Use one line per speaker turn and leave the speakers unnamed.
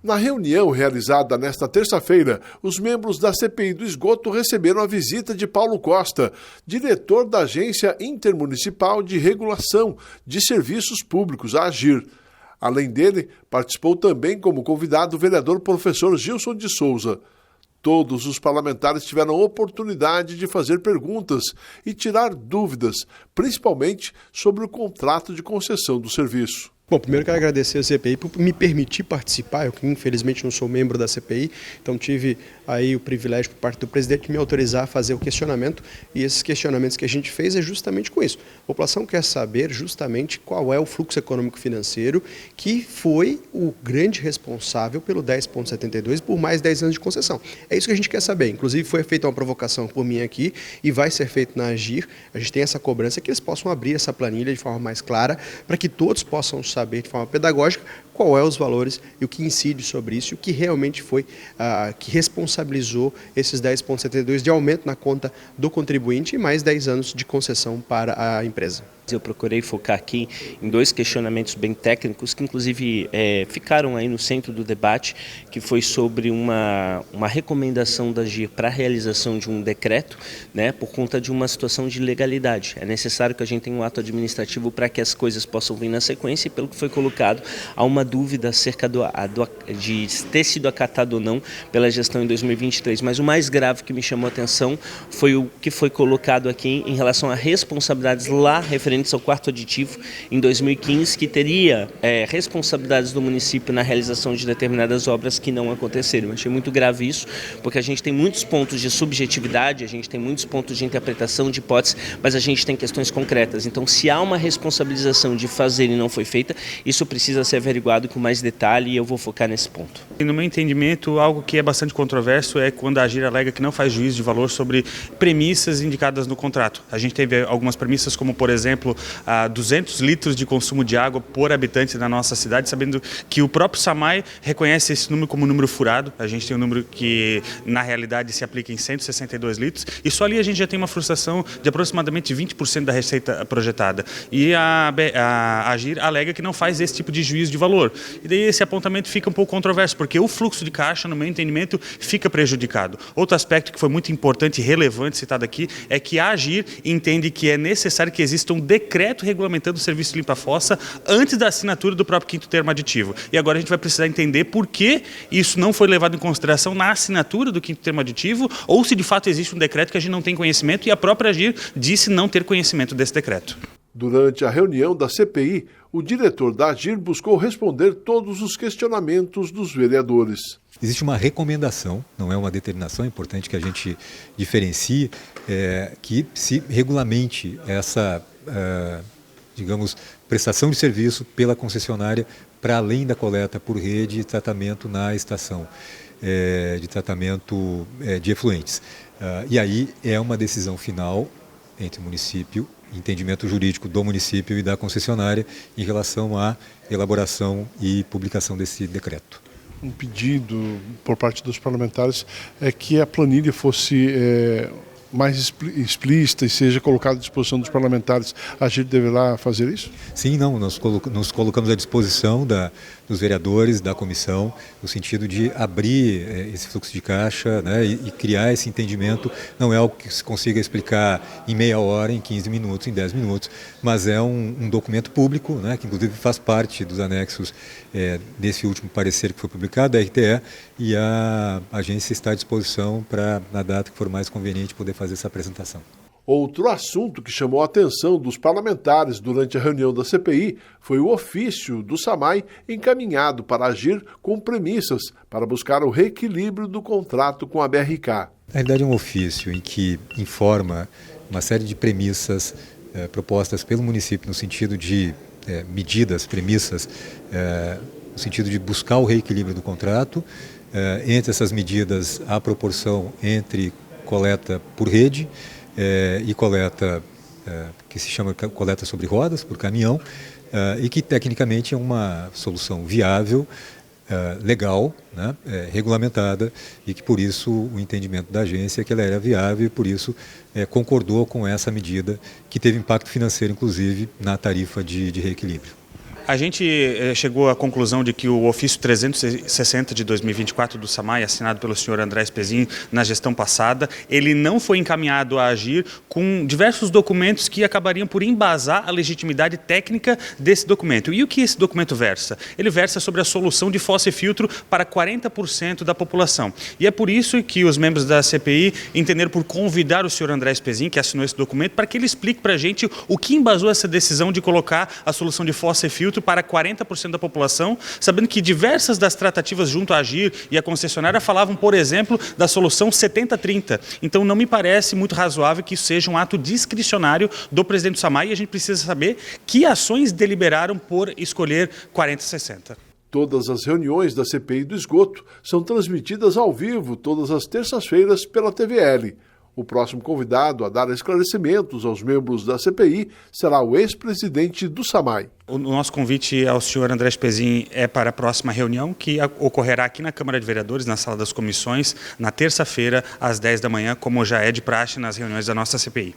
Na reunião realizada nesta terça-feira, os membros da CPI do esgoto receberam a visita de Paulo Costa, diretor da Agência Intermunicipal de Regulação de Serviços Públicos, a AGIR. Além dele, participou também como convidado o vereador professor Gilson de Souza. Todos os parlamentares tiveram a oportunidade de fazer perguntas e tirar dúvidas, principalmente sobre o contrato de concessão do serviço.
Bom, primeiro quero agradecer a CPI por me permitir participar. Eu que infelizmente não sou membro da CPI, então tive aí o privilégio por parte do presidente de me autorizar a fazer o questionamento, e esses questionamentos que a gente fez é justamente com isso. A população quer saber justamente qual é o fluxo econômico financeiro que foi o grande responsável pelo 10,72 por mais 10 anos de concessão. É isso que a gente quer saber. Inclusive foi feita uma provocação por mim aqui e vai ser feito na AGIR. A gente tem essa cobrança que eles possam abrir essa planilha de forma mais clara para que todos possam saber de forma pedagógica qual é os valores e o que incide sobre isso e o que realmente foi que responsabilizou esses 10,72 de aumento na conta do contribuinte e mais 10 anos de concessão para a empresa.
Eu procurei focar aqui em dois questionamentos bem técnicos que inclusive ficaram aí no centro do debate, que foi sobre uma recomendação da AGIR para a realização de um decreto, né, por conta de uma situação de legalidade. É necessário que a gente tenha um ato administrativo para que as coisas possam vir na sequência, e pelo que foi colocado, há uma dúvida acerca de ter sido acatado ou não pela gestão em 2023. Mas o mais grave que me chamou a atenção foi o que foi colocado aqui em relação a responsabilidades lá referentes ao quarto aditivo em 2015, que teria responsabilidades do município na realização de determinadas obras que não aconteceram. Eu achei muito grave isso, porque a gente tem muitos pontos de subjetividade, a gente tem muitos pontos de interpretação, de hipótese, mas a gente tem questões concretas. Então, se há uma responsabilização de fazer e não foi feita, isso precisa ser averiguado com mais detalhe, e eu vou focar nesse ponto.
No meu entendimento, algo que é bastante controverso é quando a AGIR alega que não faz juízo de valor sobre premissas indicadas no contrato. A gente teve algumas premissas como, por exemplo, 200 litros de consumo de água por habitante na nossa cidade, sabendo que o próprio SAMAI reconhece esse número como número furado. A gente tem um número que, na realidade, se aplica em 162 litros, e só ali a gente já tem uma frustração de aproximadamente 20% da receita projetada. E a AGIR alega que não faz esse tipo de juízo de valor. E daí esse apontamento fica um pouco controverso, porque o fluxo de caixa, no meu entendimento, fica prejudicado. Outro aspecto que foi muito importante e relevante citado aqui é que a AGIR entende que é necessário que exista um decreto regulamentando o serviço limpa-fossa antes da assinatura do próprio quinto termo aditivo. E agora a gente vai precisar entender por que isso não foi levado em consideração na assinatura do quinto termo aditivo, ou se de fato existe um decreto que a gente não tem conhecimento, e a própria AGIR disse não ter conhecimento desse decreto.
Durante a reunião da CPI, o diretor da AGIR buscou responder todos os questionamentos dos vereadores.
Existe uma recomendação, não é uma determinação, é importante que a gente diferencie, que se regulamente essa, digamos, prestação de serviço pela concessionária para além da coleta por rede e tratamento na estação de tratamento de efluentes. E aí é uma decisão final entre o município, entendimento jurídico do município e da concessionária em relação à elaboração e publicação desse decreto.
Um pedido por parte dos parlamentares é que a planilha fosse mais explícita e seja colocada à disposição dos parlamentares. A gente deverá fazer isso?
Sim, não. Nós nos colocamos à disposição dos vereadores, da comissão, no sentido de abrir esse fluxo de caixa, né, e criar esse entendimento. Não é algo que se consiga explicar em meia hora, em 15 minutos, em 10 minutos, mas é um documento público, né, que inclusive faz parte dos anexos desse último parecer que foi publicado, da RTE, e a agência está à disposição para, na data que for mais conveniente, poder fazer essa apresentação.
Outro assunto que chamou a atenção dos parlamentares durante a reunião da CPI foi o ofício do SAMAI encaminhado para agir com premissas para buscar o reequilíbrio do contrato com a BRK.
Na realidade é um ofício em que informa uma série de premissas propostas pelo município no sentido de medidas, premissas, no sentido de buscar o reequilíbrio do contrato. Entre essas medidas, a proporção entre coleta por rede e coleta que se chama coleta sobre rodas, por caminhão, e que tecnicamente é uma solução viável, legal, né, regulamentada, e que por isso o entendimento da agência é que ela era viável e por isso concordou com essa medida que teve impacto financeiro, inclusive, na tarifa de reequilíbrio.
A gente chegou à conclusão de que o ofício 360 de 2024 do SAMAI, assinado pelo senhor André Spezin na gestão passada, ele não foi encaminhado a agir com diversos documentos que acabariam por embasar a legitimidade técnica desse documento. E o que esse documento versa? Ele versa sobre a solução de fossa e filtro para 40% da população. E é por isso que os membros da CPI entenderam por convidar o senhor André Spezin, que assinou esse documento, para que ele explique para a gente o que embasou essa decisão de colocar a solução de fossa e filtro para 40% da população, sabendo que diversas das tratativas junto à AGIR e a concessionária falavam, por exemplo, da solução 70-30. Então não me parece muito razoável que isso seja um ato discricionário do presidente do SAMAI, e a gente precisa saber que ações deliberaram por escolher 40-60.
Todas as reuniões da CPI do esgoto são transmitidas ao vivo todas as terças-feiras pela TVL. O próximo convidado a dar esclarecimentos aos membros da CPI será o ex-presidente do SAMAI.
O nosso convite ao senhor André Spezin é para a próxima reunião, que ocorrerá aqui na Câmara de Vereadores, na Sala das Comissões, na terça-feira, às 10 da manhã, como já é de praxe nas reuniões da nossa CPI.